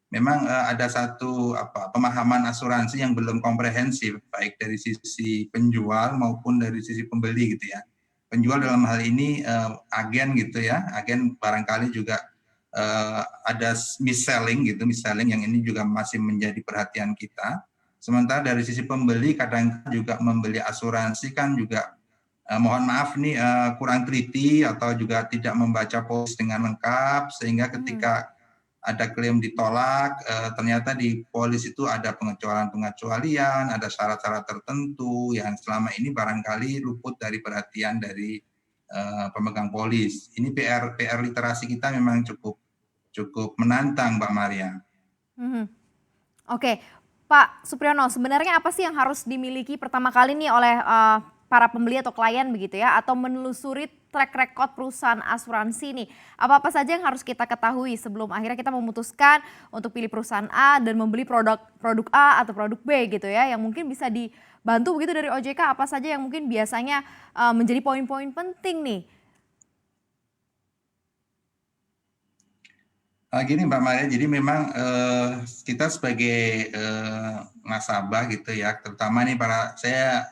memang ada satu pemahaman asuransi yang belum komprehensif, baik dari sisi penjual maupun dari sisi pembeli gitu ya. Penjual dalam hal ini agen gitu ya, agen barangkali juga ada mis-selling gitu, mis-selling yang ini juga masih menjadi perhatian kita. Sementara dari sisi pembeli kadang juga membeli asuransi kan juga mohon maaf nih kurang teliti atau juga tidak membaca polis dengan lengkap, sehingga ketika ada klaim ditolak, ternyata di polis itu ada pengecualian-pengecualian, ada syarat-syarat tertentu yang selama ini barangkali luput dari perhatian dari pemegang polis. Ini PR literasi kita memang cukup menantang, Mbak Maria. Oke, Pak Supriyono, sebenarnya apa sih yang harus dimiliki pertama kali nih oleh para pembeli atau klien begitu ya, atau menelusuri track record perusahaan asuransi nih? Apa-apa saja yang harus kita ketahui sebelum akhirnya kita memutuskan untuk pilih perusahaan A dan membeli produk A atau produk B gitu ya, yang mungkin bisa dibantu begitu dari OJK, apa saja yang mungkin biasanya menjadi poin-poin penting nih? Gini Mbak Maria, jadi memang kita sebagai nasabah gitu ya, terutama nih saya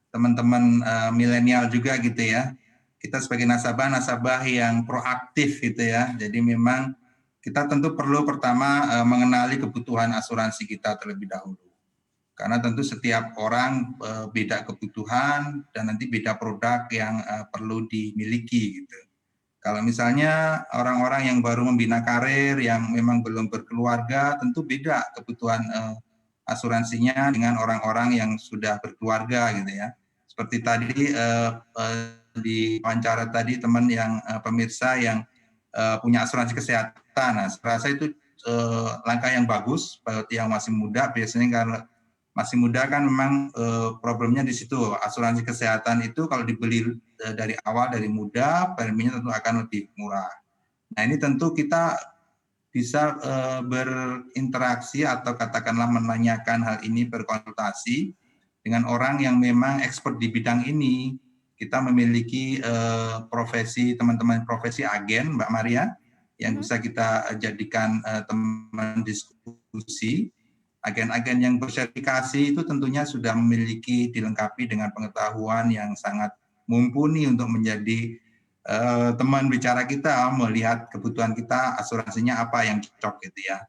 teman-teman milenial juga gitu ya, kita sebagai nasabah yang proaktif gitu ya, jadi memang kita tentu perlu pertama mengenali kebutuhan asuransi kita terlebih dahulu. Karena tentu setiap orang beda kebutuhan dan nanti beda produk yang perlu dimiliki gitu. Kalau misalnya orang-orang yang baru membina karir, yang memang belum berkeluarga, tentu beda kebutuhan asuransinya dengan orang-orang yang sudah berkeluarga gitu ya. Seperti tadi di wawancara tadi teman yang pemirsa yang punya asuransi kesehatan. Nah, saya rasa itu langkah yang bagus bagi yang masih muda. Biasanya kalau masih muda kan memang problemnya di situ. Asuransi kesehatan itu kalau dibeli dari awal dari muda, preminya tentu akan lebih murah. Nah ini tentu kita bisa berinteraksi atau katakanlah menanyakan hal ini, berkonsultasi dengan orang yang memang expert di bidang ini. Kita memiliki profesi, teman-teman profesi agen, Mbak Maria, yang bisa kita jadikan teman diskusi. Agen-agen yang bersertifikasi itu tentunya sudah memiliki dilengkapi dengan pengetahuan yang sangat mumpuni untuk menjadi teman bicara kita, melihat kebutuhan kita asuransinya apa yang cocok gitu ya.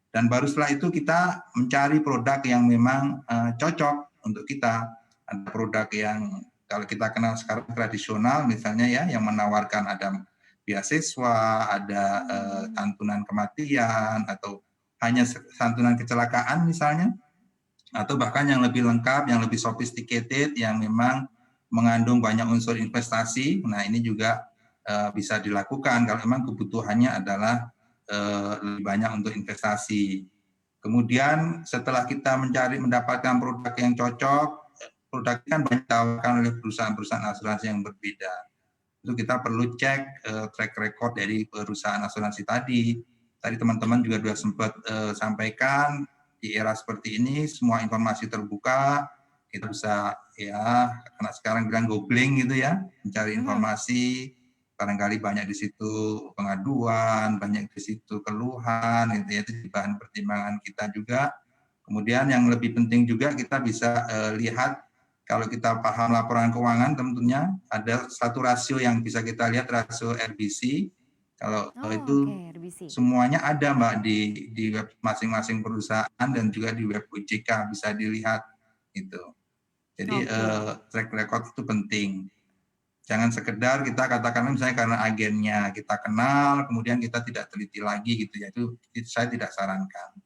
Dan baru setelah itu kita mencari produk yang memang cocok untuk kita. Ada produk yang kalau kita kenal sekarang tradisional misalnya ya, yang menawarkan ada beasiswa, ada santunan kematian, atau hanya santunan kecelakaan misalnya, atau bahkan yang lebih lengkap, yang lebih sophisticated, yang memang mengandung banyak unsur investasi. Nah ini juga bisa dilakukan kalau memang kebutuhannya adalah lebih banyak untuk investasi. Kemudian setelah kita mendapatkan produk yang cocok, produk kan banyak ditawarkan oleh perusahaan-perusahaan asuransi yang berbeda. Itu kita perlu cek track record dari perusahaan asuransi tadi. Tadi teman-teman juga sudah sempat sampaikan, di era seperti ini semua informasi terbuka, kita bisa ya karena sekarang bilang googling gitu ya, mencari informasi, barangkali banyak di situ pengaduan, banyak di situ keluhan, gitu ya, itu bahan pertimbangan kita juga. Kemudian yang lebih penting juga kita bisa lihat, kalau kita paham laporan keuangan tentunya ada satu rasio yang bisa kita lihat, rasio RBC. Kalau Oh, oke, itu revisi. semuanya ada Mbak di web masing-masing perusahaan dan juga di web OJK bisa dilihat gitu. Jadi Oke. track record itu penting. Jangan sekedar kita katakan misalnya karena agennya kita kenal, kemudian kita tidak teliti lagi gitu ya, itu saya tidak sarankan.